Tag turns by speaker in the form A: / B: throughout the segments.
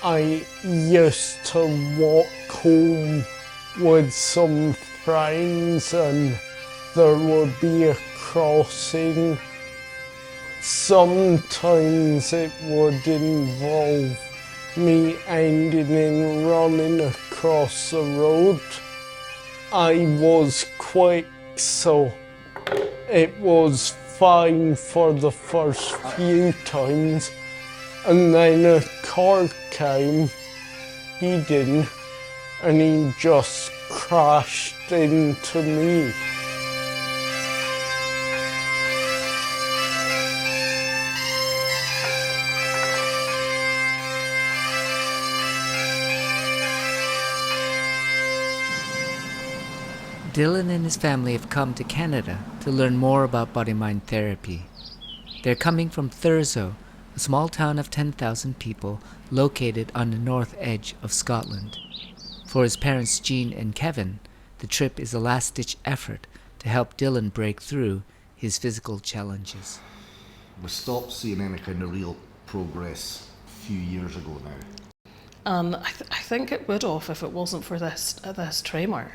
A: I used to walk home with some friends and there would be a crossing. Sometimes it would involve me ending in running across the road. I was quick, so it was fine for the first few times. And then a car came, he didn't, and he just crashed into me.
B: Dylan and his family have come to Canada to learn more about body-mind therapy. They're coming from Thurso, a small town of 10,000 people located on the north edge of Scotland. For his parents Jean and Kevin, the trip is a last-ditch effort to help Dylan break through his physical challenges.
C: We stopped seeing any kind of real progress a few years ago now.
D: And I think it would have if it wasn't for this tremor.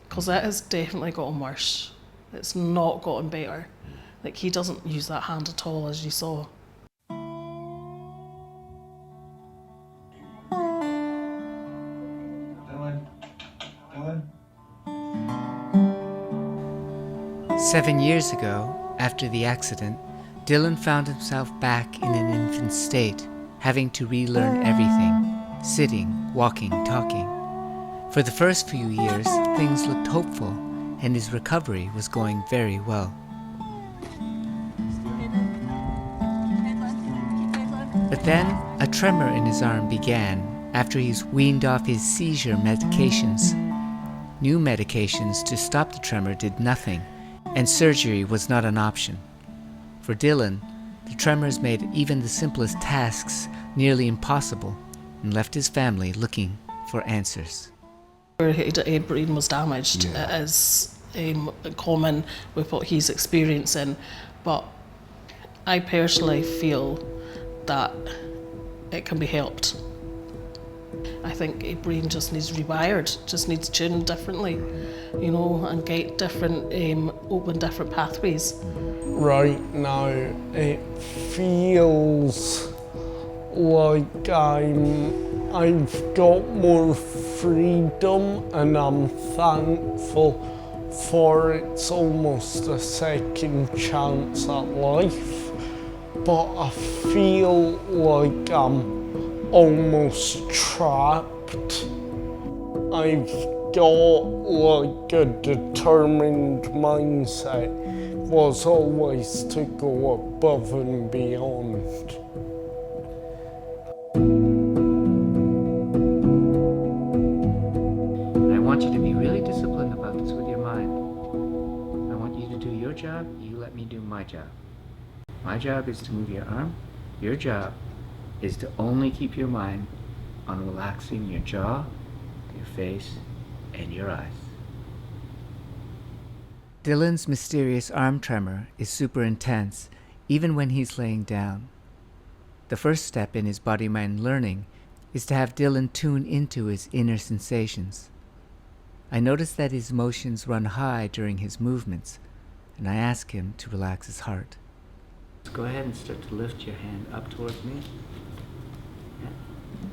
D: Because it has definitely gotten worse. It's not gotten better. Like, he doesn't use that hand at all, as you saw.
C: Dylan.
B: 7 years ago, after the accident, Dylan found himself back in an infant state, having to relearn everything: sitting, walking, talking. For the first few years, things looked hopeful, and his recovery was going very well. But then, a tremor in his arm began after he's weaned off his seizure medications. New medications to stop the tremor did nothing, and surgery was not an option. For Dylan, the tremors made even the simplest tasks nearly impossible and left his family looking for answers.
D: His brain was damaged.
C: Yeah.
D: It is common with what he's experiencing, but I personally feel that it can be helped. I think a brain just needs rewired, just needs tuned differently, and get different, open different pathways.
A: Right now, it feels like I've got more freedom, and I'm thankful for it's almost a second chance at life. But I feel like I'm almost trapped. I've got like a determined mindset, was always to go above and beyond.
B: I want you to be really disciplined about this with your mind. I want you to do your job, you let me do my job. My job is to move your arm. Your job is to only keep your mind on relaxing your jaw, your face, and your eyes. Dylan's mysterious arm tremor is super intense, even when he's laying down. The first step in his body-mind learning is to have Dylan tune into his inner sensations. I notice that his emotions run high during his movements, and I ask him to relax his heart. Go ahead and start to lift your hand up towards me. Yeah,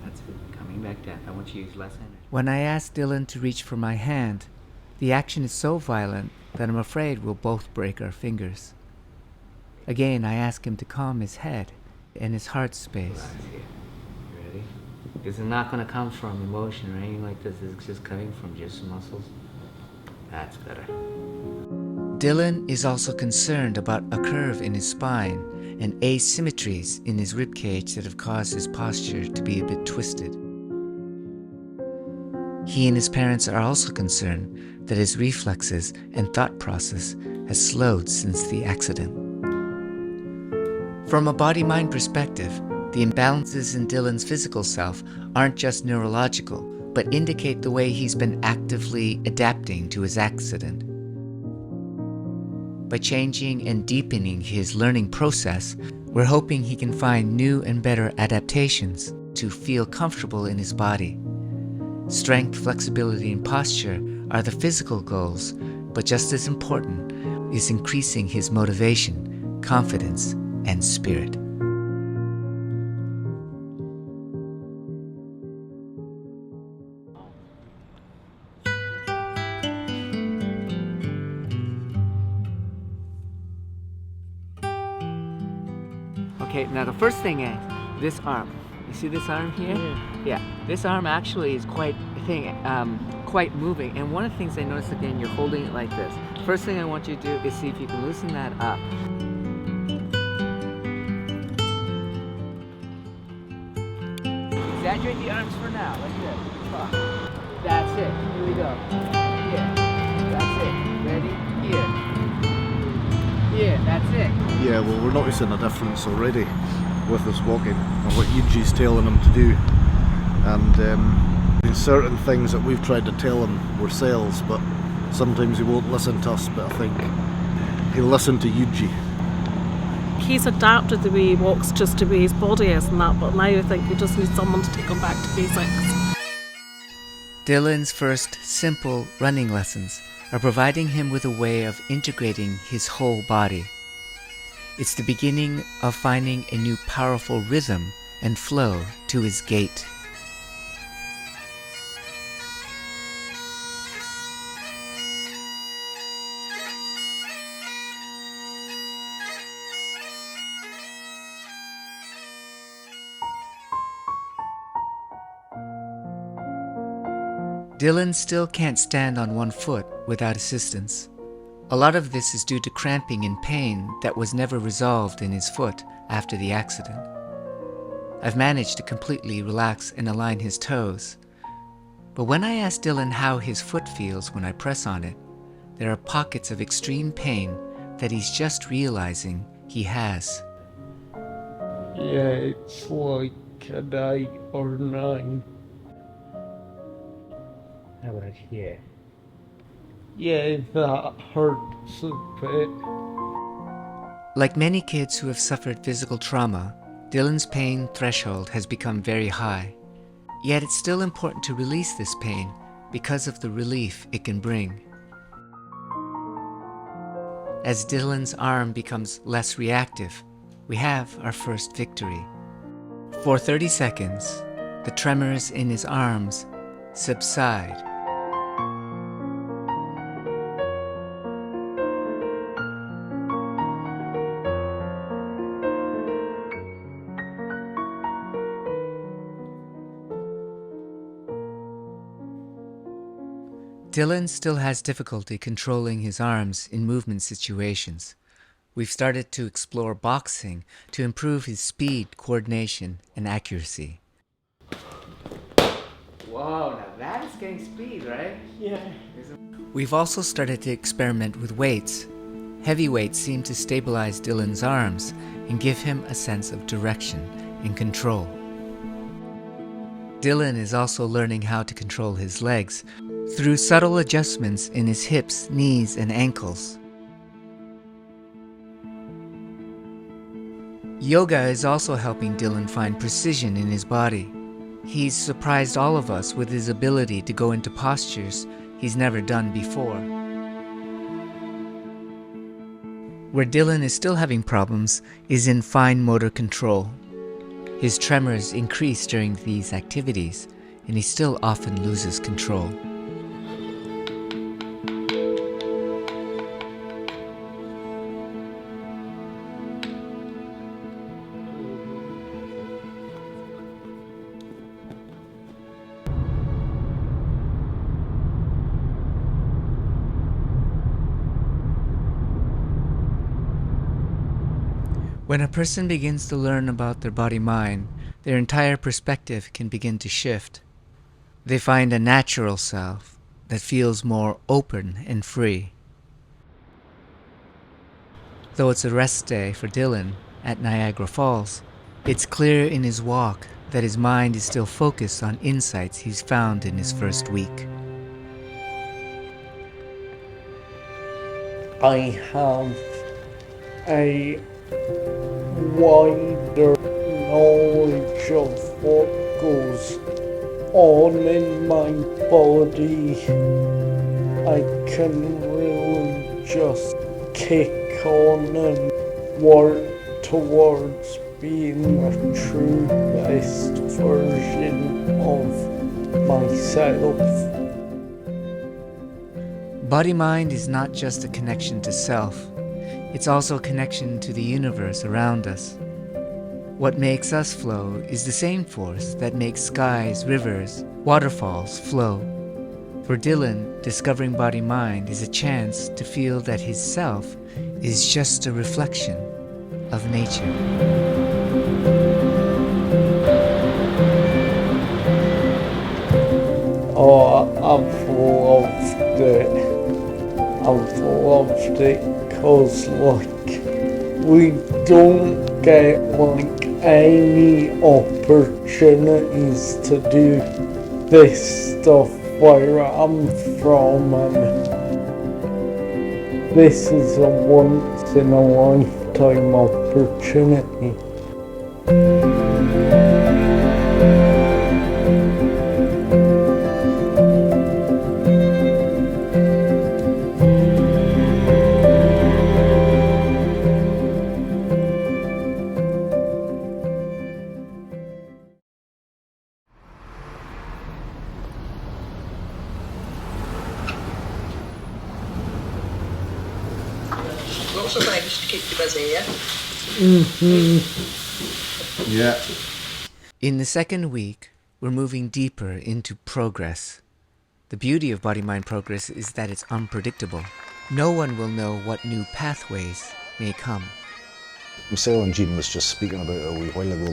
B: that's it. Coming back down. I want you to use less energy. When I ask Dylan to reach for my hand, the action is so violent that I'm afraid we'll both break our fingers. Again, I ask him to calm his head and his heart space. Relax here. You ready? Because it's not going to come from emotion or anything like this. It's just coming from just muscles. That's better. Dylan is also concerned about a curve in his spine and asymmetries in his ribcage that have caused his posture to be a bit twisted. He and his parents are also concerned that his reflexes and thought process has slowed since the accident. From a body-mind perspective, the imbalances in Dylan's physical self aren't just neurological, but indicate the way he's been actively adapting to his accident. By changing and deepening his learning process, we're hoping he can find new and better adaptations. to feel comfortable in his body. Strength, flexibility, and posture are the physical goals, but just as important is increasing his motivation, confidence, and spirit. Okay, now the first thing is this arm. You see this arm here? Yeah. This arm actually is quite moving. And one of the things I noticed, again, you're holding it like this. First thing I want you to do is see if you can loosen that up. Exaggerate the arms for now, like this. That's it. Here we go. Here. That's it. Ready? Here. Here. That's it.
C: Yeah, well, we're noticing a difference already with this walking and what Yuji's telling him to do. And there's certain things that we've tried to tell him ourselves, but sometimes he won't listen to us, but I think he'll listen to Yuji.
D: He's adapted the way he walks just to the way his body is and that, but now I think we just need someone to take him back to basics.
B: Dylan's first simple running lessons are providing him with a way of integrating his whole body. It's the beginning of finding a new powerful rhythm and flow to his gait. Dylan still can't stand on one foot without assistance. A lot of this is due to cramping and pain that was never resolved in his foot after the accident. I've managed to completely relax and align his toes. But when I ask Dylan how his foot feels when I press on it, there are pockets of extreme pain that he's just realizing he has.
A: Yeah, it's like an 8 or 9.
B: How about here?
A: Yeah, that hurts a bit.
B: Like many kids who have suffered physical trauma, Dylan's pain threshold has become very high. Yet it's still important to release this pain because of the relief it can bring. As Dylan's arm becomes less reactive, we have our first victory. For 30 seconds, the tremors in his arms subside. Dylan still has difficulty controlling his arms in movement situations. We've started to explore boxing to improve his speed, coordination, and accuracy. Whoa, now that is getting speed, right?
A: Yeah.
B: We've also started to experiment with weights. Heavy weights seem to stabilize Dylan's arms and give him a sense of direction and control. Dylan is also learning how to control his legs through subtle adjustments in his hips, knees, and ankles. Yoga is also helping Dylan find precision in his body. He's surprised all of us with his ability to go into postures he's never done before. Where Dylan is still having problems is in fine motor control. His tremors increase during these activities, and he still often loses control. When a person begins to learn about their body-mind, their entire perspective can begin to shift. They find a natural self that feels more open and free. Though it's a rest day for Dylan at Niagara Falls, it's clear in his walk that his mind is still focused on insights he's found in his first week.
A: I have a wider knowledge of what goes on in my body, I can really just kick on and work towards being a true best version of myself.
B: Body-mind is not just a connection to self, it's also a connection to the universe around us. What makes us flow is the same force that makes skies, rivers, waterfalls flow. For Dylan, discovering body-mind is a chance to feel that his self is just a reflection of nature.
A: Oh, I've loved it. I've loved it because, we don't get, any opportunities to do this stuff where I'm from, and this is a once in a lifetime opportunity.
E: Lots of things to keep you busy, yeah?
C: Yeah.
B: In the second week, we're moving deeper into progress. The beauty of body-mind progress is that it's unpredictable. No one will know what new pathways may come.
C: Marcel and Jean was just speaking about it a wee while ago,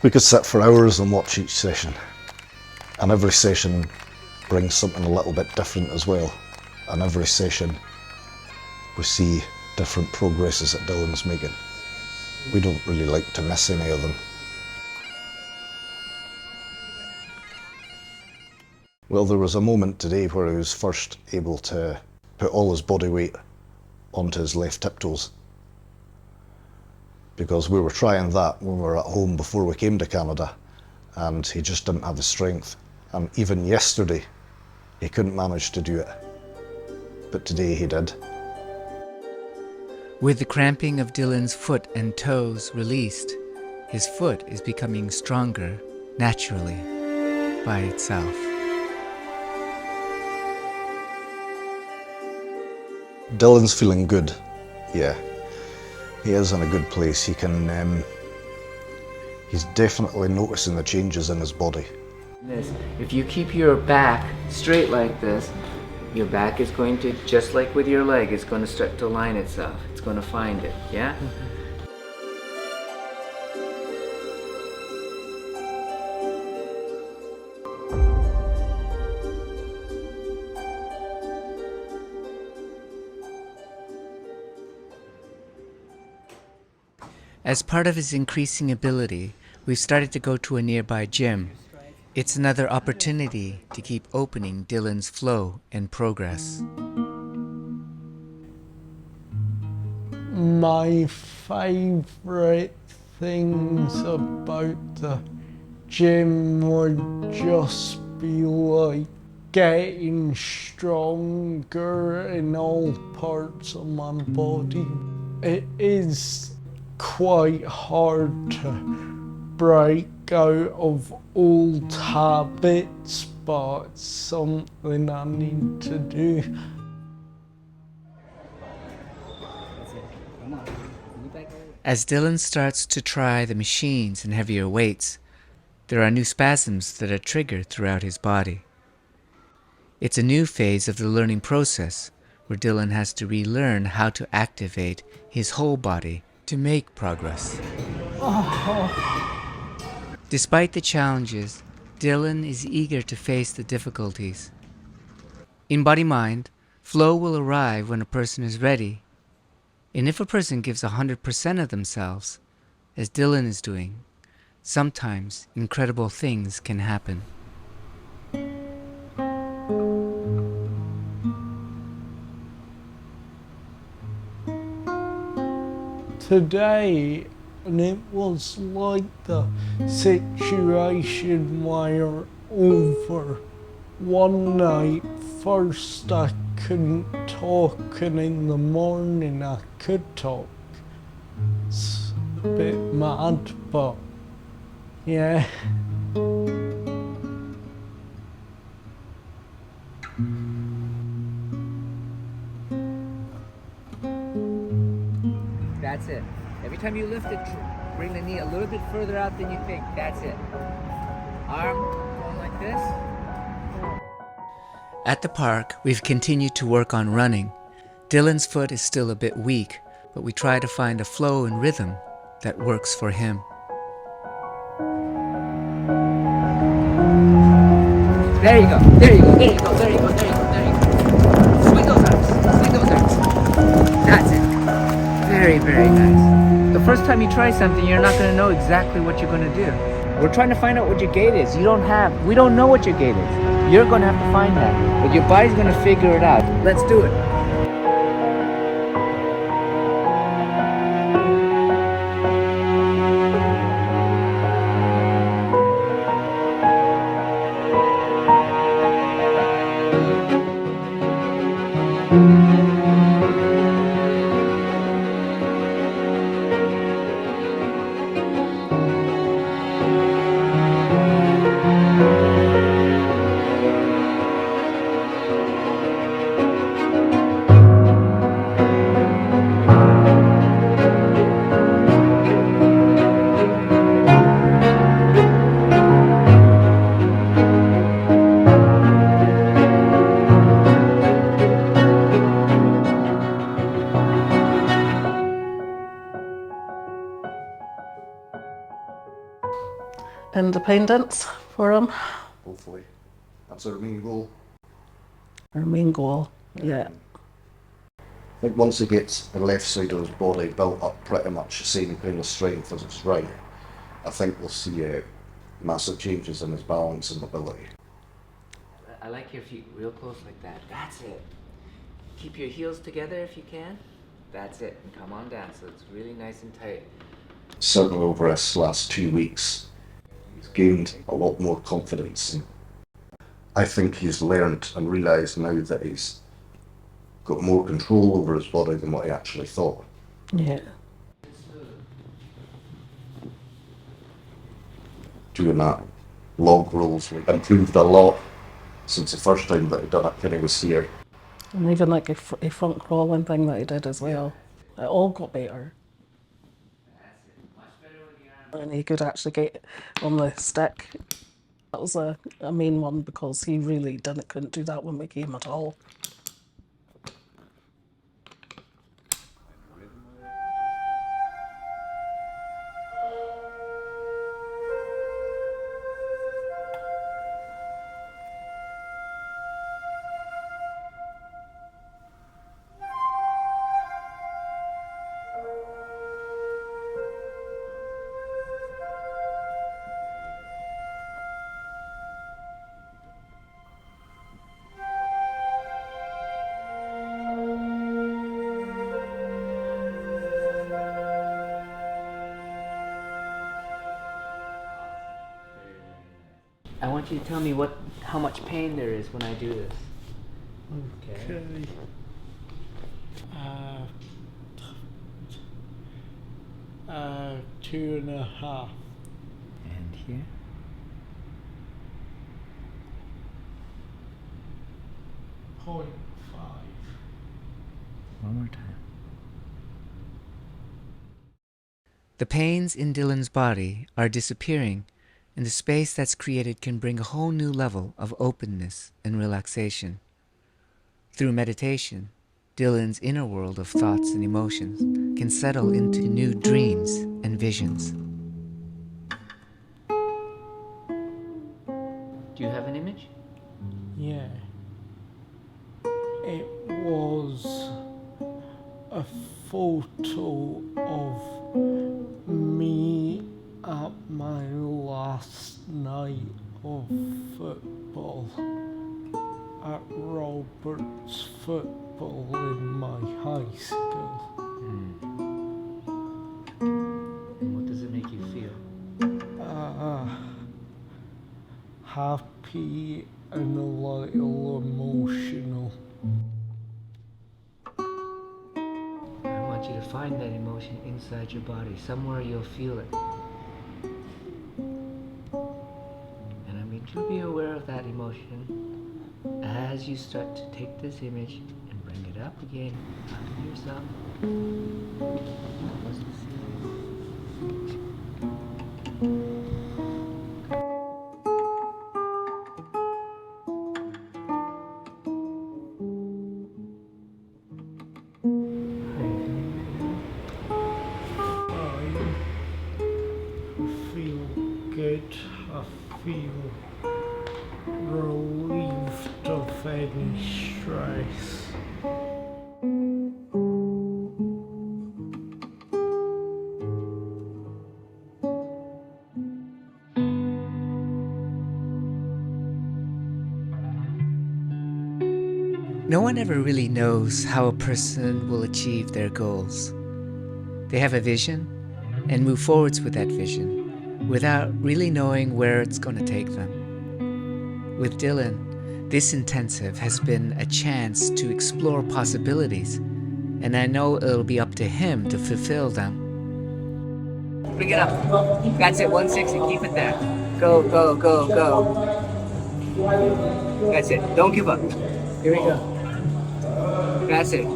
C: we could sit for hours and watch each session. And every session brings something a little bit different as well. And every session we see different progresses that Dylan's making. We don't really like to miss any of them. Well, there was a moment today where he was first able to put all his body weight onto his left tiptoes. Because we were trying that when we were at home before we came to Canada, and he just didn't have the strength. And even yesterday, he couldn't manage to do it. But today he did.
B: With the cramping of Dylan's foot and toes released, his foot is becoming stronger naturally by itself.
C: Dylan's feeling good, yeah. He is in a good place. He can, he's definitely noticing the changes in his body.
B: If you keep your back straight like this, your back is going to, just like with your leg, it's going to start to align itself. It's going to find it, yeah? As part of his increasing ability, we've started to go to a nearby gym. It's another opportunity to keep opening Dylan's flow and progress.
A: My favourite things about the gym would just be getting stronger in all parts of my body. It is quite hard to break out of old habits, but it's something I need to do.
B: As Dylan starts to try the machines and heavier weights, there are new spasms that are triggered throughout his body. It's a new phase of the learning process where Dylan has to relearn how to activate his whole body to make progress. Despite the challenges, Dylan is eager to face the difficulties. In body-mind, flow will arrive when a person is ready. And if a person gives 100% of themselves, as Dylan is doing, sometimes incredible things can happen.
A: Today and it was like the situation where over one night, first I couldn't talk, and in the morning I could talk. It's a bit mad, but yeah.
B: That's it. Every time you lift it, bring the knee a little bit further out than you think. That's it. Arm going like this. At the park, we've continued to work on running. Dylan's foot is still a bit weak, but we try to find a flow and rhythm that works for him. There you go, there you go, there you go, there you go, there you go, there you go. Swing those arms, swing those arms. That's it. Very, very nice. The first time you try something, you're not going to know exactly what you're going to do. We're trying to find out what your gait is. We don't know what your gait is. You're going to have to find that. But your body's going to figure it out. Let's do it.
D: Independence for him.
C: Hopefully. That's our main goal.
D: Our main goal, yeah.
C: I think once he gets the left side of his body built up pretty much the same kind of strength as his right, I think we'll see massive changes in his balance and mobility.
B: I like your feet real close like that. That's it. Keep your heels together if you can. That's it. And come on down so it's really nice and tight.
C: Certainly over this last 2 weeks, he's gained a lot more confidence. And I think he's learned and realised now that he's got more control over his body than what he actually thought.
D: Yeah.
C: Doing that log rolls improved a lot since the first time that he'd done it when he was here.
D: And even like a front crawling thing that he did as well. It all got better. And he could actually get on the stick. That was a main one because he really couldn't do that when we came at all.
B: I want you to tell me how much pain there is when I do this.
A: Okay. 2.5.
B: And here.
A: 0.5.
B: One more time. The pains in Dylan's body are disappearing, and the space that's created can bring a whole new level of openness and relaxation. Through meditation, Dylan's inner world of thoughts and emotions can settle into new dreams and visions. Do you have an image?
A: Yeah. It was a photo of me at my last night of football at Roberts Football in my high school.
B: And what
A: happy and a little emotional.
B: I want you to find that emotion inside your body. Somewhere you'll feel it. And I want you to be aware of that emotion as you start to take this image and bring it up again onto yourself. Close to ceiling.
A: I feel good. I feel relieved of any stress.
B: No one ever really knows how a person will achieve their goals. They have a vision and move forwards with that vision without really knowing where it's going to take them. With Dylan, this intensive has been a chance to explore possibilities, and I know it'll be up to him to fulfill them. Bring it up. That's it, 160. Keep it there. Go, go, go, go. That's it. Don't give up. Here we go. That's it.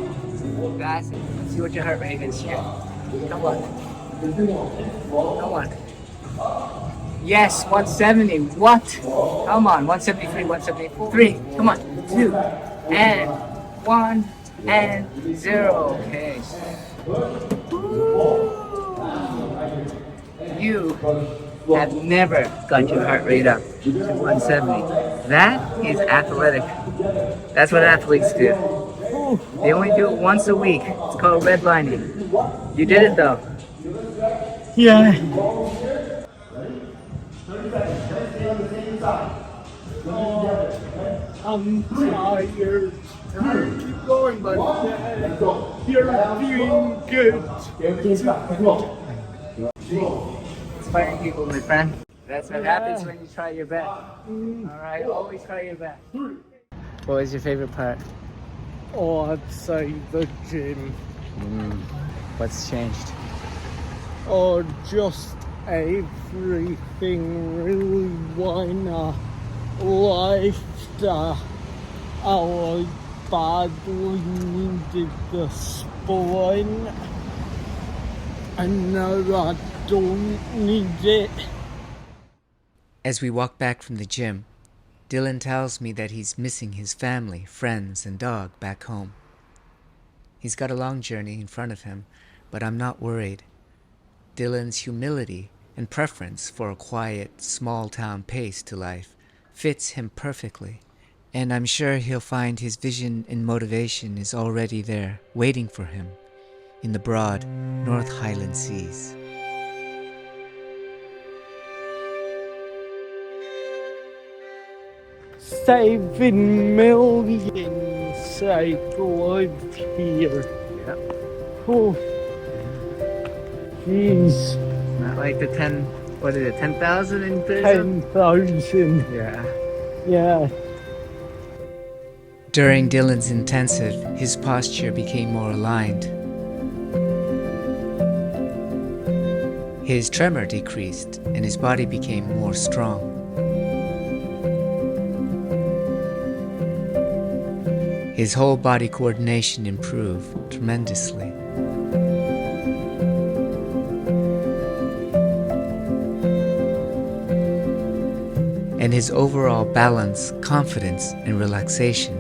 B: That's it. Let's see what your heart rate is here. Come on. Come on. Yes, 170. What? Come on. 173, 173. Come on. 2 and 1 and 0. Okay. You have never got your heart rate up to 170. That is athletic. That's what athletes do. They only do it once a week. It's called redlining. You did it though.
A: Yeah. I'm tired. Keep going, but you're doing good.
B: Inspiring people, my friend. That's what happens when you try your best. Alright, always try your best. What was your favorite part?
A: Oh, I'd say the gym.
B: What's changed?
A: Oh, just everything really when I liked how I badly needed the spine, and now I don't need it.
B: As we walk back from the gym, Dylan tells me that he's missing his family, friends, and dog back home. He's got a long journey in front of him, but I'm not worried. Dylan's humility and preference for a quiet, small-town pace to life fits him perfectly, and I'm sure he'll find his vision and motivation is already there, waiting for him, in the broad North Highland Seas.
A: Saving millions I've lived here.
B: Yep.
A: Oh, jeez.
B: Not like the 10,000 in prison?
A: 10,000.
B: Yeah.
A: Yeah.
B: During Dylan's intensive, his posture became more aligned. His tremor decreased and his body became more strong. His whole body coordination improved tremendously. And his overall balance, confidence, and relaxation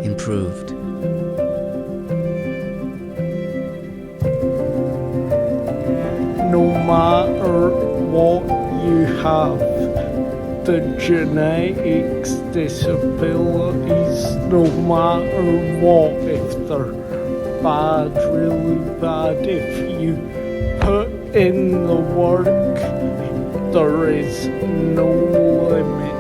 B: improved.
A: No matter what you have, the genetics, disabilities, no matter what, if they're bad, really bad, if you put in the work, there is no limit.